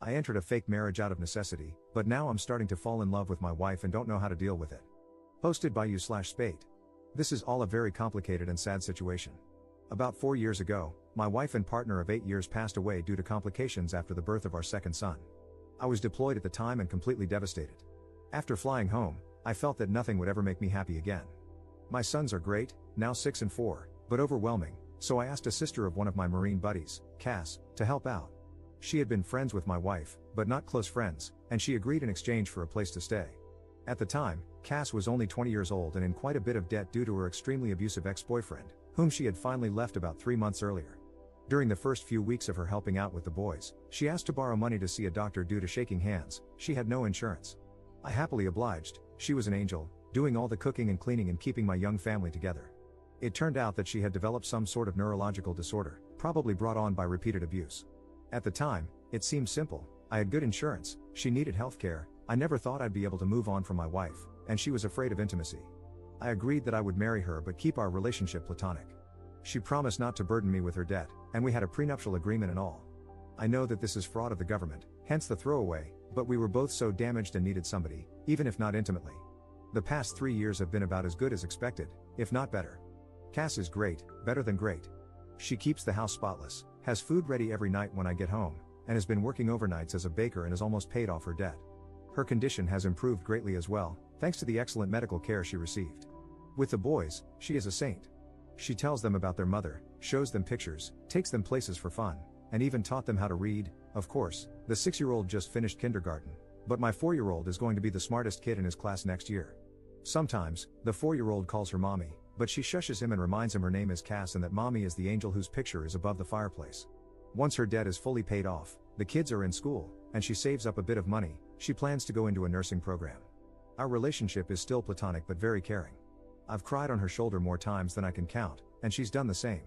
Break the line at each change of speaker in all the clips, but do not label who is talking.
I entered a fake marriage out of necessity, but now I'm starting to fall in love with my wife and don't know how to deal with it. Posted by you/Spate. This is all a very complicated and sad situation. About 4 years ago, my wife and partner of 8 years passed away due to complications after the birth of our second son. I was deployed at the time and completely devastated. After flying home, I felt that nothing would ever make me happy again. My sons are great, now 6 and 4, but overwhelming, so I asked a sister of one of my Marine buddies, Cass, to help out. She had been friends with my wife, but not close friends, and she agreed in exchange for a place to stay. At the time, Cass was only 20 years old and in quite a bit of debt due to her extremely abusive ex-boyfriend, whom she had finally left about 3 months earlier. During the first few weeks of her helping out with the boys, she asked to borrow money to see a doctor due to shaking hands. She had no insurance. I happily obliged. She was an angel, doing all the cooking and cleaning and keeping my young family together. It turned out that she had developed some sort of neurological disorder, probably brought on by repeated abuse. At the time, it seemed simple. I had good insurance, she needed healthcare, I never thought I'd be able to move on from my wife, and she was afraid of intimacy. I agreed that I would marry her but keep our relationship platonic. She promised not to burden me with her debt, and we had a prenuptial agreement and all. I know that this is fraud of the government, hence the throwaway, but we were both so damaged and needed somebody, even if not intimately. The past 3 years have been about as good as expected, if not better. Cass is great, better than great. She keeps the house spotless, has food ready every night when I get home, and has been working overnights as a baker and has almost paid off her debt. Her condition has improved greatly as well, thanks to the excellent medical care she received. With the boys, she is a saint. She tells them about their mother, shows them pictures, takes them places for fun, and even taught them how to read. Of course, the 6-year-old just finished kindergarten, but my 4-year-old is going to be the smartest kid in his class next year. Sometimes, the 4-year-old calls her mommy, but she shushes him and reminds him her name is Cass and that mommy is the angel whose picture is above the fireplace. Once her debt is fully paid off, the kids are in school, and she saves up a bit of money. She plans to go into a nursing program. Our relationship is still platonic but very caring. I've cried on her shoulder more times than I can count, and she's done the same.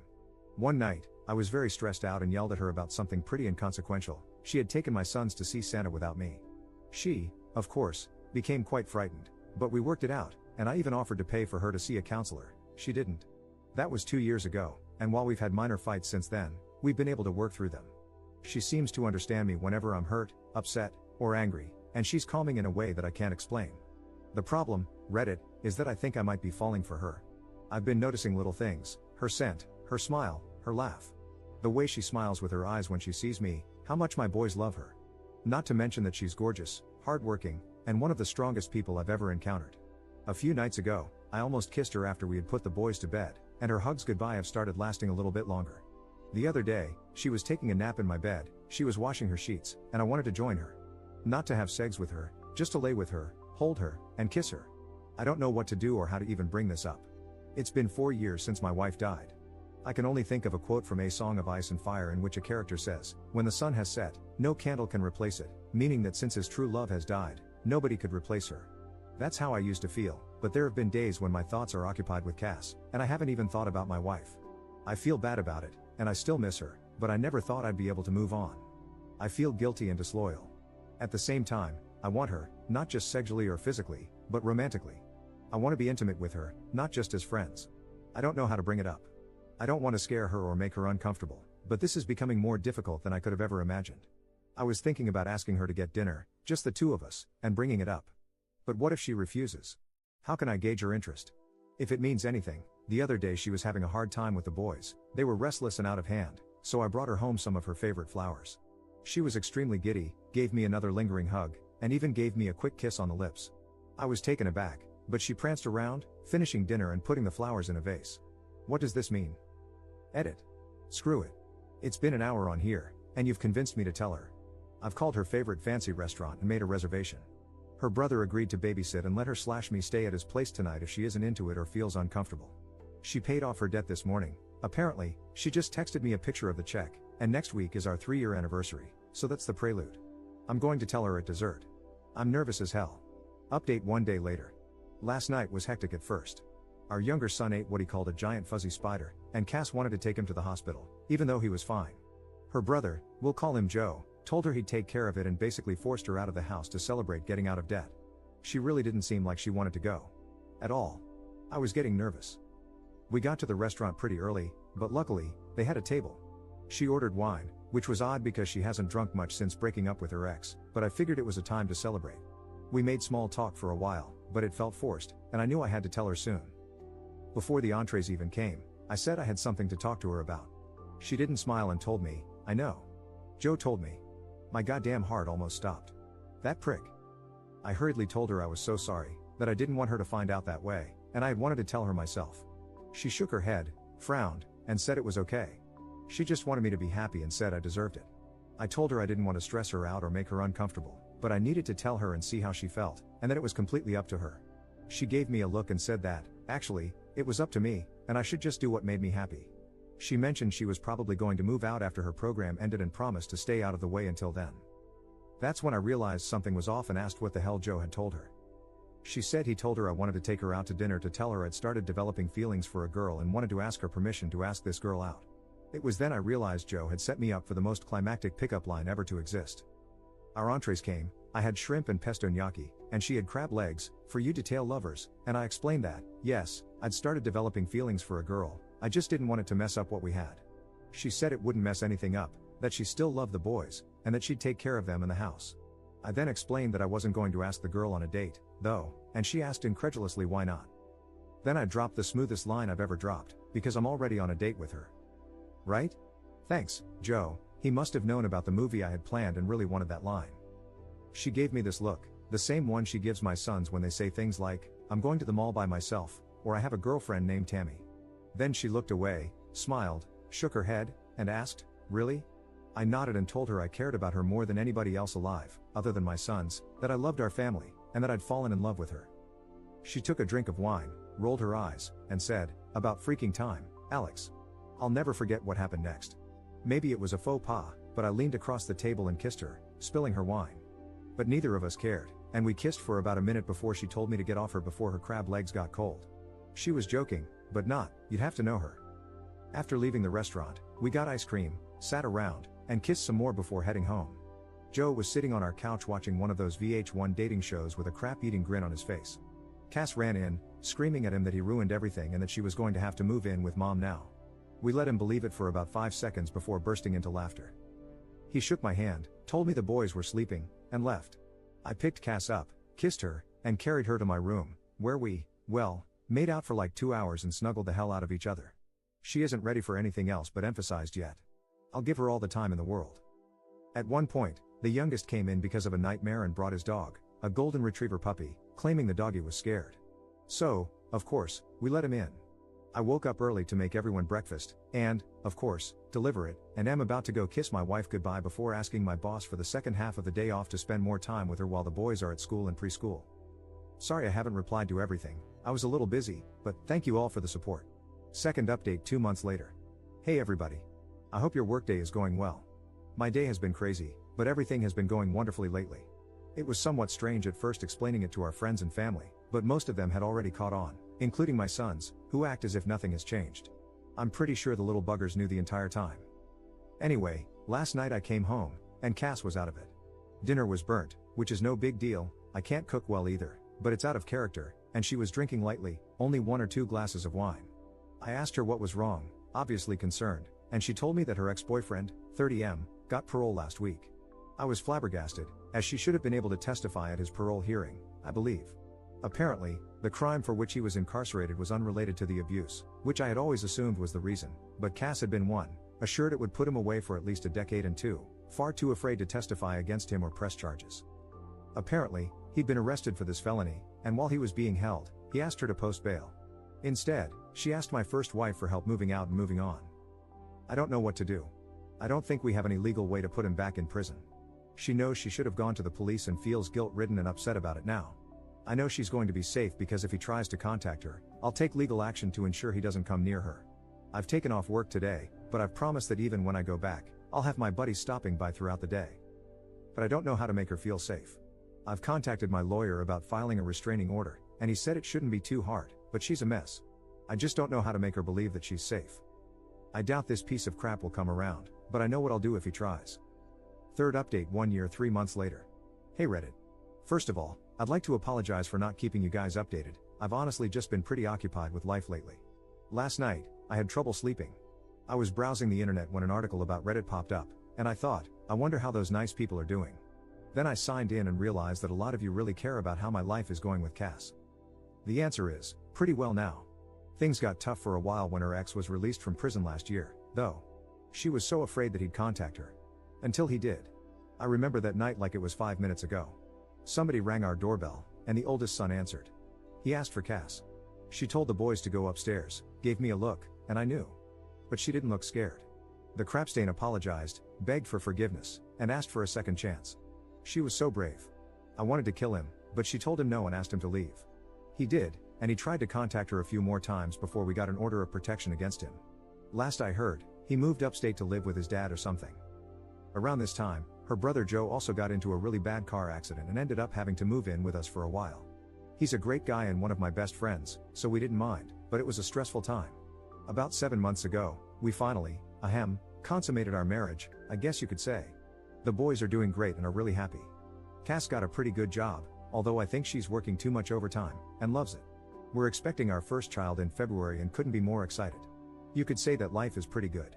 One night, I was very stressed out and yelled at her about something pretty inconsequential. She had taken my sons to see Santa without me. She, of course, became quite frightened, but we worked it out, and I even offered to pay for her to see a counselor. She didn't. That was 2 years ago, and while we've had minor fights since then, we've been able to work through them. She seems to understand me whenever I'm hurt, upset, or angry, and she's calming in a way that I can't explain. The problem, Reddit, is that I think I might be falling for her. I've been noticing little things, her scent, her smile, her laugh. The way she smiles with her eyes when she sees me, how much my boys love her. Not to mention that she's gorgeous, hardworking, and one of the strongest people I've ever encountered. A few nights ago, I almost kissed her after we had put the boys to bed, and her hugs goodbye have started lasting a little bit longer. The other day, she was taking a nap in my bed, she was washing her sheets, and I wanted to join her. Not to have sex with her, just to lay with her, hold her, and kiss her. I don't know what to do or how to even bring this up. It's been 4 years since my wife died. I can only think of a quote from A Song of Ice and Fire in which a character says, "When the sun has set, no candle can replace it," meaning that since his true love has died, nobody could replace her. That's how I used to feel, but there have been days when my thoughts are occupied with Cass, and I haven't even thought about my wife. I feel bad about it, and I still miss her, but I never thought I'd be able to move on. I feel guilty and disloyal. At the same time, I want her, not just sexually or physically, but romantically. I want to be intimate with her, not just as friends. I don't know how to bring it up. I don't want to scare her or make her uncomfortable, but this is becoming more difficult than I could have ever imagined. I was thinking about asking her to get dinner, just the two of us, and bringing it up. But what if she refuses? How can I gauge her interest? If it means anything, the other day she was having a hard time with the boys, they were restless and out of hand, so I brought her home some of her favorite flowers. She was extremely giddy, gave me another lingering hug, and even gave me a quick kiss on the lips. I was taken aback, but she pranced around, finishing dinner and putting the flowers in a vase. What does this mean? Edit. Screw it. It's been an hour on here, and you've convinced me to tell her. I've called her favorite fancy restaurant and made a reservation. Her brother agreed to babysit and let her/me stay at his place tonight if she isn't into it or feels uncomfortable. She paid off her debt this morning. Apparently, she just texted me a picture of the check, and next week is our 3-year anniversary, so that's the prelude. I'm going to tell her at dessert. I'm nervous as hell. Update 1 day later. Last night was hectic at first. Our younger son ate what he called a giant fuzzy spider, and Cass wanted to take him to the hospital, even though he was fine. Her brother, we'll call him Joe, told her he'd take care of it and basically forced her out of the house to celebrate getting out of debt. She really didn't seem like she wanted to go. At all. I was getting nervous. We got to the restaurant pretty early, but luckily, they had a table. She ordered wine, which was odd because she hasn't drunk much since breaking up with her ex, but I figured it was a time to celebrate. We made small talk for a while, but it felt forced, and I knew I had to tell her soon. Before the entrees even came, I said I had something to talk to her about. She didn't smile and told me, "I know." Joe told me. My goddamn heart almost stopped. That prick. I hurriedly told her I was so sorry, that I didn't want her to find out that way, and I had wanted to tell her myself. She shook her head, frowned, and said it was okay. She just wanted me to be happy and said I deserved it. I told her I didn't want to stress her out or make her uncomfortable, but I needed to tell her and see how she felt, and that it was completely up to her. She gave me a look and said that, actually, it was up to me, and I should just do what made me happy. She mentioned she was probably going to move out after her program ended and promised to stay out of the way until then. That's when I realized something was off and asked what the hell Joe had told her. She said he told her I wanted to take her out to dinner to tell her I'd started developing feelings for a girl and wanted to ask her permission to ask this girl out. It was then I realized Joe had set me up for the most climactic pickup line ever to exist. Our entrees came, I had shrimp and pesto gnocchi, and she had crab legs, for you detail lovers, and I explained that, yes, I'd started developing feelings for a girl, I just didn't want it to mess up what we had. She said it wouldn't mess anything up, that she still loved the boys, and that she'd take care of them in the house. I then explained that I wasn't going to ask the girl on a date, though, and she asked incredulously why not. Then I dropped the smoothest line I've ever dropped, because I'm already on a date with her. Right? Thanks, Joe. He must have known about the movie I had planned and really wanted that line. She gave me this look, the same one she gives my sons when they say things like, "I'm going to the mall by myself," or "I have a girlfriend named Tammy." Then she looked away, smiled, shook her head, and asked, "Really?" I nodded and told her I cared about her more than anybody else alive, other than my sons, that I loved our family, and that I'd fallen in love with her. She took a drink of wine, rolled her eyes, and said, "About freaking time, Alex." I'll never forget what happened next. Maybe it was a faux pas, but I leaned across the table and kissed her, spilling her wine. But neither of us cared, and we kissed for about a minute before she told me to get off her before her crab legs got cold. She was joking, but not, you'd have to know her. After leaving the restaurant, we got ice cream, sat around, and kissed some more before heading home. Joe was sitting on our couch watching one of those VH1 dating shows with a crap-eating grin on his face. Cass ran in, screaming at him that he ruined everything and that she was going to have to move in with mom now. We let him believe it for about 5 seconds before bursting into laughter. He shook my hand, told me the boys were sleeping, and left. I picked Cass up, kissed her, and carried her to my room, where we, well, made out for like 2 hours and snuggled the hell out of each other. She isn't ready for anything else but emphasized yet. I'll give her all the time in the world. At one point, the youngest came in because of a nightmare and brought his dog, a golden retriever puppy, claiming the doggy was scared. So, of course, we let him in. I woke up early to make everyone breakfast, and, of course, deliver it, and am about to go kiss my wife goodbye before asking my boss for the second half of the day off to spend more time with her while the boys are at school and preschool. Sorry I haven't replied to everything, I was a little busy, but thank you all for the support. Second update 2 months later. Hey everybody. I hope your workday is going well. My day has been crazy, but everything has been going wonderfully lately. It was somewhat strange at first explaining it to our friends and family, but most of them had already caught on, including my sons, who act as if nothing has changed. I'm pretty sure the little buggers knew the entire time. Anyway, last night I came home, and Cass was out of it. Dinner was burnt, which is no big deal, I can't cook well either, but it's out of character, and she was drinking lightly, only 1 or 2 glasses of wine. I asked her what was wrong, obviously concerned, and she told me that her ex-boyfriend, 30M, got parole last week. I was flabbergasted, as she should have been able to testify at his parole hearing, I believe. Apparently, the crime for which he was incarcerated was unrelated to the abuse, which I had always assumed was the reason, but Cass had been one, assured it would put him away for at least a decade, and 2, far too afraid to testify against him or press charges. Apparently, he'd been arrested for this felony, and while he was being held, he asked her to post bail. Instead, she asked my first wife for help moving out and moving on. I don't know what to do. I don't think we have any legal way to put him back in prison. She knows she should have gone to the police and feels guilt-ridden and upset about it now. I know she's going to be safe because if he tries to contact her, I'll take legal action to ensure he doesn't come near her. I've taken off work today, but I've promised that even when I go back, I'll have my buddies stopping by throughout the day. But I don't know how to make her feel safe. I've contacted my lawyer about filing a restraining order, and he said it shouldn't be too hard, but she's a mess. I just don't know how to make her believe that she's safe. I doubt this piece of crap will come around, but I know what I'll do if he tries. Third update 1 year 3 months later. Hey Reddit. First of all, I'd like to apologize for not keeping you guys updated. I've honestly just been pretty occupied with life lately. Last night, I had trouble sleeping. I was browsing the internet when an article about Reddit popped up, And I thought, I wonder how those nice people are doing. Then I signed in and realized that a lot of you really care about how my life is going with Cass. The answer is, pretty well now. Things got tough for a while when her ex was released from prison last year, though. She was so afraid that he'd contact her. Until he did. I remember that night like it was 5 minutes ago. Somebody rang our doorbell, and the oldest son answered. He asked for Cass. She told the boys to go upstairs, gave me a look, and I knew. But she didn't look scared. The crapstain apologized, begged for forgiveness, and asked for a second chance. She was so brave. I wanted to kill him, but she told him no and asked him to leave. He did, and he tried to contact her a few more times before we got an order of protection against him. Last I heard, he moved upstate to live with his dad or something. Around this time, her brother Joe also got into a really bad car accident and ended up having to move in with us for a while. He's a great guy and one of my best friends, so we didn't mind, but it was a stressful time. About 7 months ago, we finally, consummated our marriage, I guess you could say. The boys are doing great and are really happy. Cass got a pretty good job, although I think she's working too much overtime, and loves it. We're expecting our first child in February and couldn't be more excited. You could say that life is pretty good.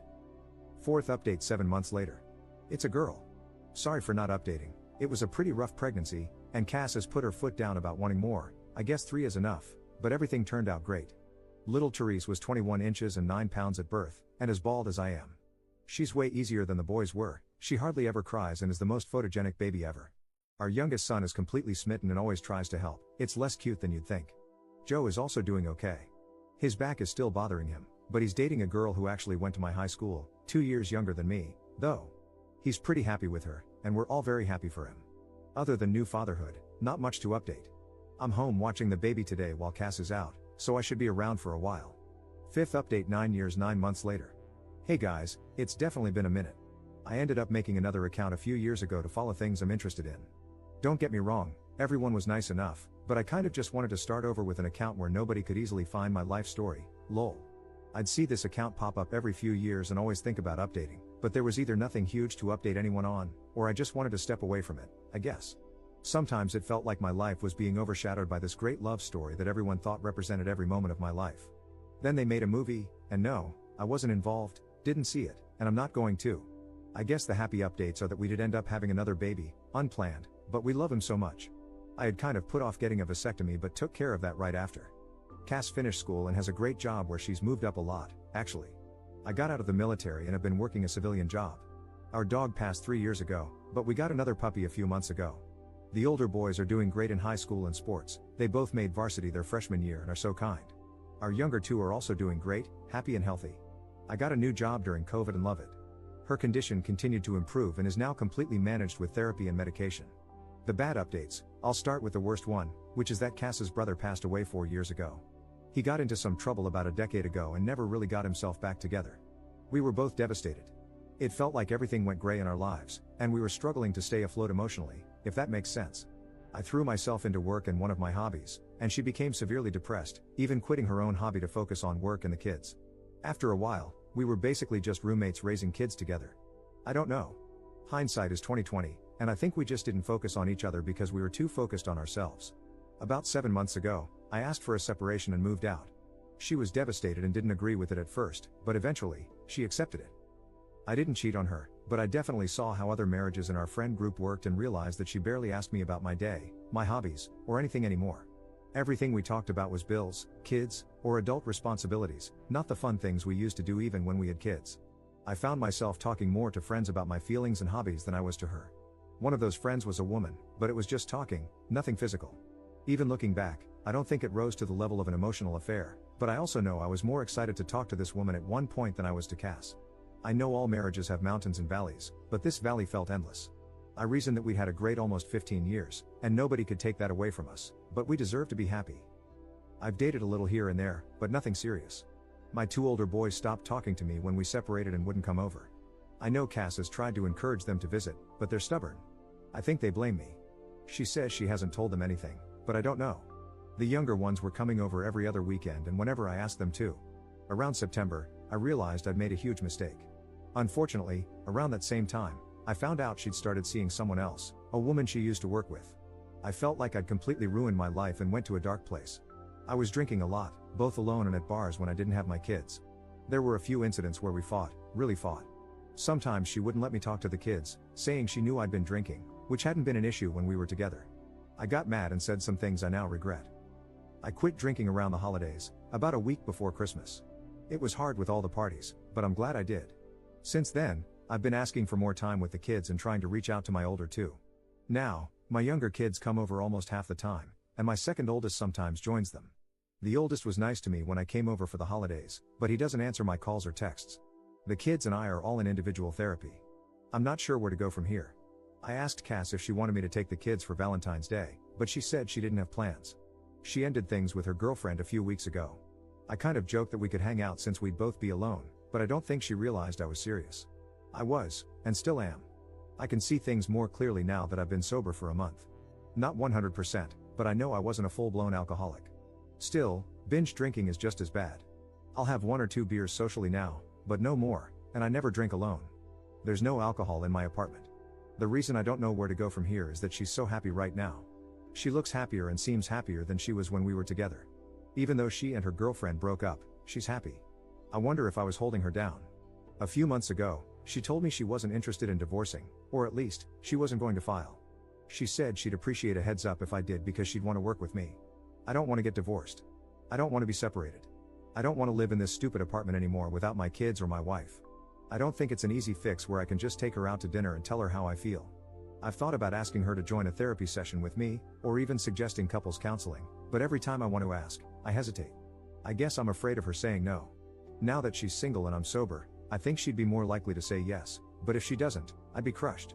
Fourth update 7 months later. It's a girl. Sorry for not updating, it was a pretty rough pregnancy, and Cass has put her foot down about wanting more. I guess 3 is enough, but everything turned out great. Little Therese was 21 inches and 9 pounds at birth, and as bald as I am. She's way easier than the boys were, she hardly ever cries and is the most photogenic baby ever. Our youngest son is completely smitten and always tries to help, it's less cute than you'd think. Joe is also doing okay. His back is still bothering him, but he's dating a girl who actually went to my high school, 2 years younger than me, though. He's pretty happy with her, and we're all very happy for him. Other than new fatherhood, not much to update. I'm home watching the baby today while Cass is out, so I should be around for a while. Fifth update 9 years 9 months later. Hey guys, it's definitely been a minute. I ended up making another account a few years ago to follow things I'm interested in. Don't get me wrong, everyone was nice enough, but I kind of just wanted to start over with an account where nobody could easily find my life story, lol. I'd see this account pop up every few years and always think about updating, but there was either nothing huge to update anyone on, or I just wanted to step away from it, I guess. Sometimes it felt like my life was being overshadowed by this great love story that everyone thought represented every moment of my life. Then they made a movie, and no, I wasn't involved, didn't see it, and I'm not going to. I guess the happy updates are that we did end up having another baby, unplanned, but we love him so much. I had kind of put off getting a vasectomy but took care of that right after. Cass finished school and has a great job where she's moved up a lot, actually. I got out of the military and have been working a civilian job. Our dog passed 3 years ago, but we got another puppy a few months ago. The older boys are doing great in high school and sports, they both made varsity their freshman year and are so kind. Our younger two are also doing great, happy and healthy. I got a new job during COVID and love it. Her condition continued to improve and is now completely managed with therapy and medication. The bad updates, I'll start with the worst one, which is that Cass's brother passed away 4 years ago. He got into some trouble about a decade ago and never really got himself back together. We were both devastated. It felt like everything went gray in our lives, and we were struggling to stay afloat emotionally, if that makes sense. I threw myself into work and one of my hobbies, and she became severely depressed, even quitting her own hobby to focus on work and the kids. After a while, we were basically just roommates raising kids together. I don't know. Hindsight is 20/20, and I think we just didn't focus on each other because we were too focused on ourselves. About 7 months ago, I asked for a separation and moved out. She was devastated and didn't agree with it at first, but eventually, she accepted it. I didn't cheat on her, but I definitely saw how other marriages in our friend group worked and realized that she barely asked me about my day, my hobbies, or anything anymore. Everything we talked about was bills, kids, or adult responsibilities, not the fun things we used to do even when we had kids. I found myself talking more to friends about my feelings and hobbies than I was to her. One of those friends was a woman, but it was just talking, nothing physical. Even looking back, I don't think it rose to the level of an emotional affair, but I also know I was more excited to talk to this woman at one point than I was to Cass. I know all marriages have mountains and valleys, but this valley felt endless. I reasoned that we'd had a great almost 15 years, and nobody could take that away from us, but we deserve to be happy. I've dated a little here and there, but nothing serious. My 2 older boys stopped talking to me when we separated and wouldn't come over. I know Cass has tried to encourage them to visit, but they're stubborn. I think they blame me. She says she hasn't told them anything, but I don't know. The younger ones were coming over every other weekend and whenever I asked them to. Around September, I realized I'd made a huge mistake. Unfortunately, around that same time, I found out she'd started seeing someone else, a woman she used to work with. I felt like I'd completely ruined my life and went to a dark place. I was drinking a lot, both alone and at bars when I didn't have my kids. There were a few incidents where we fought, really fought. Sometimes she wouldn't let me talk to the kids, saying she knew I'd been drinking, which hadn't been an issue when we were together. I got mad and said some things I now regret. I quit drinking around the holidays, about a week before Christmas. It was hard with all the parties, but I'm glad I did. Since then, I've been asking for more time with the kids and trying to reach out to my older two. Now, my younger kids come over almost half the time, and my second oldest sometimes joins them. The oldest was nice to me when I came over for the holidays, but he doesn't answer my calls or texts. The kids and I are all in individual therapy. I'm not sure where to go from here. I asked Cass if she wanted me to take the kids for Valentine's Day, but she said she didn't have plans. She ended things with her girlfriend a few weeks ago. I kind of joked that we could hang out since we'd both be alone, but I don't think she realized I was serious. I was, and still am. I can see things more clearly now that I've been sober for a month. Not 100%, but I know I wasn't a full-blown alcoholic. Still, binge drinking is just as bad. I'll have 1 or 2 beers socially now, but no more, and I never drink alone. There's no alcohol in my apartment. The reason I don't know where to go from here is that she's so happy right now. She looks happier and seems happier than she was when we were together. Even though she and her girlfriend broke up, she's happy. I wonder if I was holding her down. A few months ago, she told me she wasn't interested in divorcing, or at least, she wasn't going to file. She said she'd appreciate a heads up if I did because she'd want to work with me. I don't want to get divorced. I don't want to be separated. I don't want to live in this stupid apartment anymore without my kids or my wife. I don't think it's an easy fix where I can just take her out to dinner and tell her how I feel. I've thought about asking her to join a therapy session with me, or even suggesting couples counseling, but every time I want to ask, I hesitate. I guess I'm afraid of her saying no. Now that she's single and I'm sober, I think she'd be more likely to say yes, but if she doesn't, I'd be crushed.